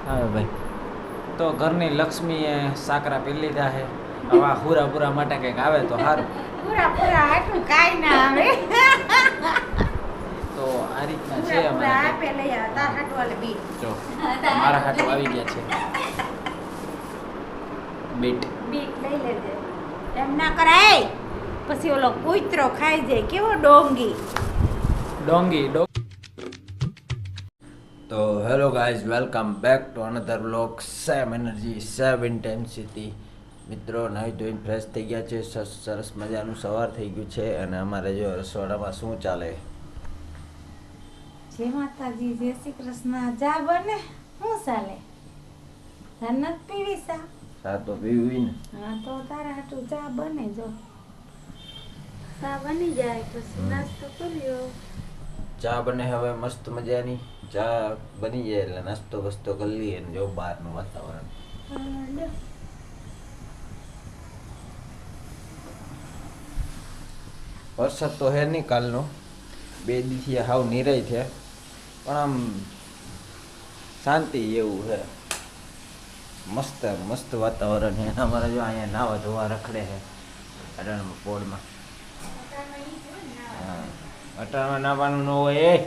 હા ભાઈ, તો ઘરની લક્ષ્મીએ સાકરા પી લીધા છે. હવે પૂરા પૂરા માટે કંઈક આવે તો સારું. પૂરા પૂરા હાટું કાંઈ ના આવે. તો આ રીતના છે પૂરા અમારે. આપે લઈ આવે તાર હાટું વાલે બી. જો મારા હાટું આવી ગયા છે બીટ. બીટ લઈ લેજે. એમ ના કરાય. પછી ઓલો કૂતરો ખાઈ જાય કેવો ડોંગી. ડોંગી. તો hello guys, welcome back to another vlog. Same energy, same intensity. મિત્રો નાહી ધોઈને ફ્રેશ થઈ ગયા છે. સરસ મજાનું સવાર થઈ ગયું છે. અને અમારે જો રસોડામાં શું ચાલે. જય માતાજી, જય શ્રી કૃષ્ણ. જા બને શું ચાલે? ધનત પીવી સા? ચા તો પીવી ને. હા તો તારા હાટું ચા બને. જો ચા બની જાય પછી નાસ્તો કર્યો. ચા બને હવે મસ્ત મજાની. ચા બની જાય એટલે નાસ્તો બસ્તો કરી લઈએ ને જો બહારનું વાતાવરણ. વરસાદ તો હે નહીં કાલનો, 2 દિવસથી હાવ નિરાય છે, પણ આમ શાંતિ એવું છે. મસ્ત મસ્ત વાતાવરણ છે. અમારે જો અહીંયા નાવા ધોવા રખડે છે અટાણામાં પોળમાં. હા, અટાણામાં નાવાનું ન હોય એ.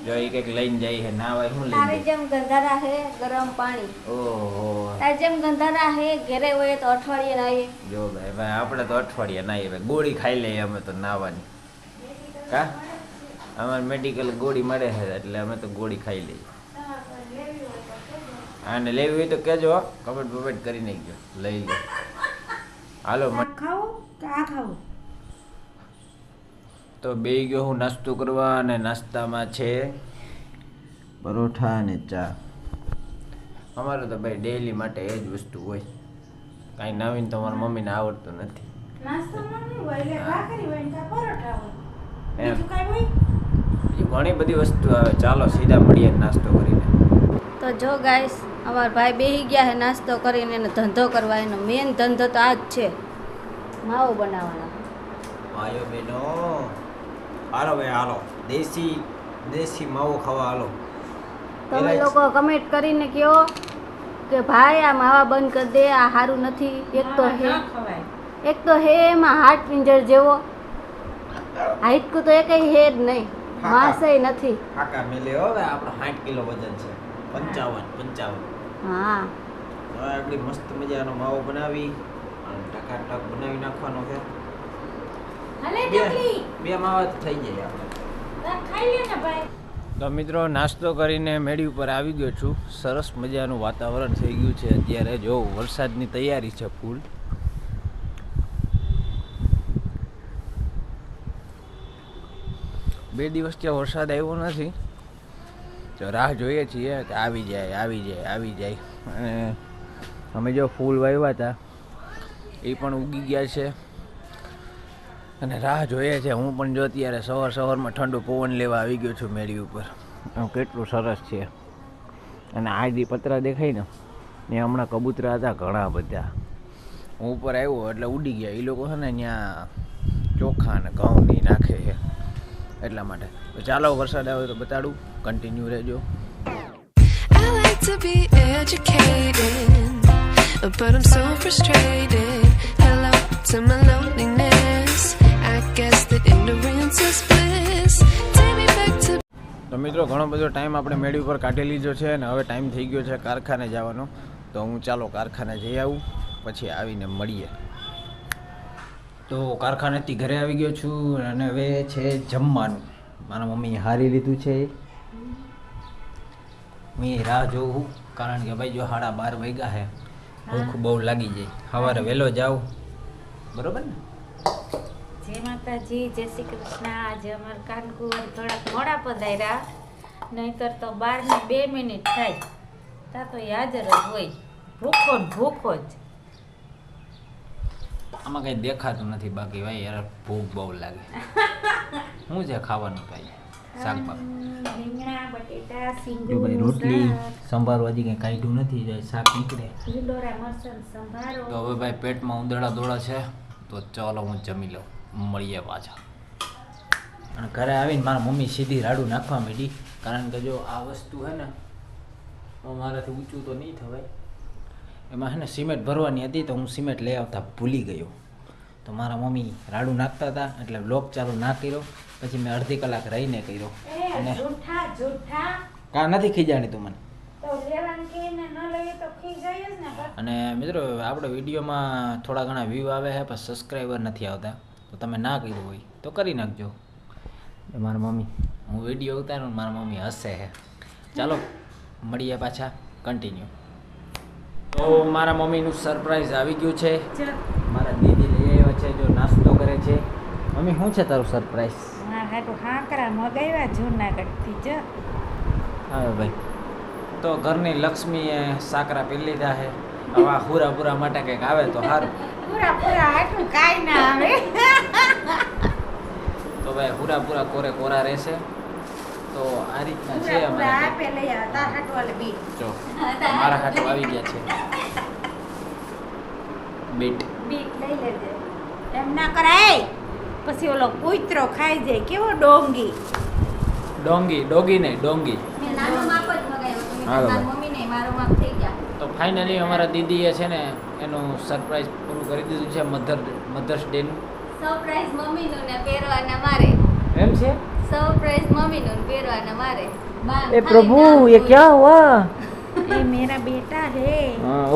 જો એ કંઈક લઈને જાય છે નાવાય. શું લઈને તારે જેમ ગંધારા હે ગરમ પાણી. ઓહો, તારે જેમ ગંધારા હે ઘરે હોય તો અઠવાડિયે નાઈએ. જો ભાઈ આપણે તો અઠવાડિયે નાહીએ ભાઈ. ગોળી ખાઈ લઈએ અમે તો નાવાની. કા અમારે મેડિકલ ગોળી મળે છે એટલે અમે તો ગોળી ખાઈ લઈએ. આને લેવી હોય તો કહેજો, કમેન્ટ બમેન્ટ કરી નાખજો, લઈ લો. હાલો ખાવું કે આ ખાવું? તો બે ગયો હું નાસ્તો કરવા, અને નાસ્તામાં છે પરોઠા અને ચા. અમારે તો ભાઈ ડેઈલી માટે એ જ વસ્તુ હોય. કાંઈ નવીન તો મારા મમ્મીને આવડતું નથી. નાસ્તામાં નહીં હોય એટલે ભાખરી હોય ને કાં પરોઠા હોય. એમ બીજું કાંઈ હોય? બીજી ઘણી બધી વસ્તુ આવે. ચાલો સીધા મળીએ નાસ્તો કરીને. તો જો ગાઈસ, અમારા ભાઈ બેહી ગયા છે નાસ્તો કરીને એને ધંધો કરવા. એનો મેન ધંધો તો આ જ છે, માવો બનાવવાનો. ભાઈઓ બહેનો, હાલો ભાઈ હાલો, દેશી માવો ખાવા હાલો. તમે લોકો કમેન્ટ કરીને કહો કે ભાઈ આ માવા બંધ કરી દે, આ સારું નથી. એક તો હે એમાં હાર્ટ પિંજર જેવો, હાઈટકું તો એકય હે જ નહીં, માસય નથી. કાકા મેલે હવે આપણો 60 કિલો વજન છે. 55. હા, હવે આગળ મસ્ત મજાનો માવો બનાવી અને ટકાટક બનાવી નાખવાનો છે. બે માવા તો થઈ જાય આપણે. તો મિત્રો નાસ્તો કરીને મેળી ઉપર આવી ગયો છું. સરસ મજાનું વાતાવરણ થઈ ગયું છે અત્યારે. જો વરસાદની તૈયારી છે ફૂલ. બે દિવસ ત્યાં વરસાદ આવ્યો નથી, તો રાહ જોઈએ છીએ કે આવી જાય. અને અમે જો ફૂલ વાવ્યા હતા એ પણ ઉગી ગયા છે, અને રાહ જોઈએ છે. હું પણ જો અત્યારે સવારમાં ઠંડુ પવન લેવા આવી ગયો છું મેળી ઉપર. કેટલું સરસ છે. અને આ જે પતરા દેખાય ને એ હમણાં કબૂતરા હતા ઘણા બધા. હું ઉપર આવ્યો એટલે ઉડી ગયા. એ લોકો છે ને ત્યાં ચોખા અને ઘઉં ની નાખે છે એટલા માટે. તો ચાલો વરસાદ આવે તો બતાડું, કન્ટિન્યુ રહેજો. I like to be educated, but I'm so frustrated. Hello to my loneliness. I guess that ignorance is bliss. Take me back to. તો મિત્રો ઘણો બધો ટાઈમ આપણે મેળી ઉપર કાઢી લીધો છે, અને હવે ટાઈમ થઈ ગયો છે કારખાને જવાનો. તો હું ચાલો કારખાને જઈ આવું, પછી આવીને મળીએ. તો કારખાનેથી ઘરે આવી ગયો છું, અને હવે છે જમવાનું. મારા મમ્મીએ હારી લીધું છે. હું રાહ જોઉં, કારણ કે ભાઈ જો 12:30 વાગ્યા છે, ભૂખ બહુ લાગી જાય. સવારે વહેલો જાઉં, બરોબર ને? જય માતાજી, જય શ્રી કૃષ્ણ. આજે અમારા કાનકુવર થોડાક મોડા પધાર્યા, નહીંતર તો 12 ને 2 મિનિટ થાય ત્યાં તો હાજર જ હોય, ભૂખો જ. આમાં કંઈ દેખાતું નથી, બાકી ભાઈ યાર ભૂખ બહુ લાગે. શું છે ખાવાનું? કાંઈ શાકભાગ, રીંગણા, બટેટા, જો સિંગું, ભાઈ રોટલી સંભારો હજી કંઈ કાઢ્યું નથી, જાય શાક નીકળે. લીલોરા મરચાં સંભારો. તો હવે ભાઈ પેટમાં ઉંદરડા દોડા છે, તો ચાલો હું જમી લઉં, મળીએ પાછા. અને ઘરે આવીને મારા મમ્મી સીધી રાડું નાખવા માંડી, કારણ કે જો આ વસ્તુ છે ને મારાથી ઊંચું તો નહીં થવાય. એમાં છે ને સિમેન્ટ ભરવાની હતી તો હું સિમેન્ટ લઈ આવતા ભૂલી ગયો. તો મારા મમ્મી રાડું નાખતા હતા એટલે બ્લોગ ચાલુ ના કર્યો. પછી મેં અડધી કલાક રહીને કર્યો. અને કાં નથી ખીજાણી તું મને. અને મિત્રો આપણે વિડીયોમાં થોડા ઘણા વ્યૂ આવે છે પણ સબસ્ક્રાઈબર નથી આવતા. તો તમે ના કર્યું હોય તો કરી નાખજો. મારા મમ્મી હું વિડીયો ઉતારું મારા મમ્મી હસે છે. ચાલો મળીએ પાછા કન્ટિન્યુ. તો મારા મમ્મીનું સરપ્રાઈઝ આવી ગયું છે. મારા દીદી લઈ આવ્યો છે જો નાસ્તો કરે છે. મમ્મી શું છે તારું સરપ્રાઈઝ? હા ભાઈ તો ઘરની લક્ષ્મીએ સાકરા પી લીધા છે. હવે પૂરા પૂરા માટે કંઈક આવે તો સારું. તો ભાઈ પૂરા પૂરા કોરે કોરા રહેશે. તો આ રીતના છે અમારે. જો મારા હાટો આવી ગયા છે બીટ. એમ ના કરાય પછી ઓલો કૂતરો ખાઈ જાય. કેવો ડોંગી ડોગી નહીં ડોંગી. મેં નાનો માપ જ મગાવ્યો તો મેં હાલો મારી ભાઈ. મમ્મીને મારો માપ થઈ ગયા. તો ફાઇનલી અમારા દીદીએ છે ને એનું સરપ્રાઈઝ પૂરું કરી દીધું છે મધર્સ ડેનું. સરપ્રાઈઝ મમ્મીનું ને પહેરવાના મારે. એમ છે? સરપ્રાઈઝ મમ્મીનું ને પહેરવાના મારે. ए प्रभु ये क्या हुआ? ये मेरा बेटा है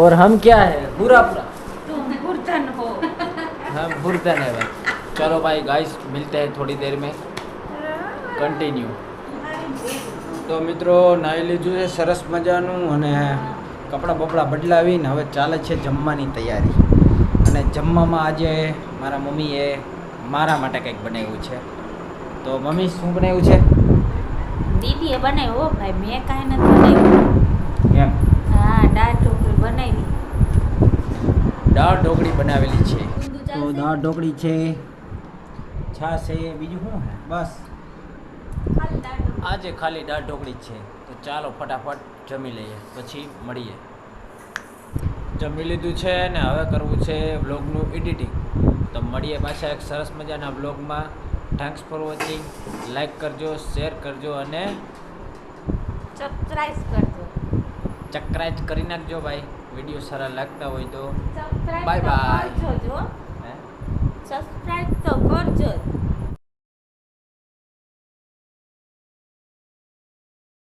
और हम क्या है? पूरा पूरा तुम बुर्तन हो. हम बुर्तन है भाई. चलो भाई गाइस मिलते हैं थोड़ी देर में. કન્ટિન્યુ. તો મિત્રો નાહી લીધું છે સરસ મજાનું અને કપડાં બપડા બદલાવીને હવે ચાલે છે જમવાની તૈયારી. અને જમવામાં આજે મારા મમ્મીએ મારા માટે કંઈક બનાવ્યું છે. તો મમ્મી શું બનાવ્યું છે? દીદીએ બનાવ્યો ભાઈ, મેં કાંઈ નથી બનાવ્યું. એમ હા, દાળ ઢોકળી બનાવી. દાળ ઢોકળી બનાવેલી છે. ઊંધું તો ચાલશે? દાળ ઢોકળી છે, છાશ છે, બીજું શું છે? બસ ખાલી દાળ ઢોકળી. આજે ખાલી દાળ ઢોકળી જ છે. તો ચાલો ફટાફટ જમી લઈએ પછી મળીએ. જમી લીધું છે ને હવે કરવું છે બ્લોગનું એડિટિંગ. તો મળીએ પાછા એક સરસ મજાના બ્લોગમાં. Thanks for watching. લાઈક કરજો, શેર કરજો અને સબસ્ક્રાઇબ કરજો. સબસ્ક્રાઇબ કરી નાખજો ભાઈ. વિડીયો સારા લાગતા હોય તો સબસ્ક્રાઇબ Bye તો bye. કરજો જો. હે? સબસ્ક્રાઇબ તો કરજો જ.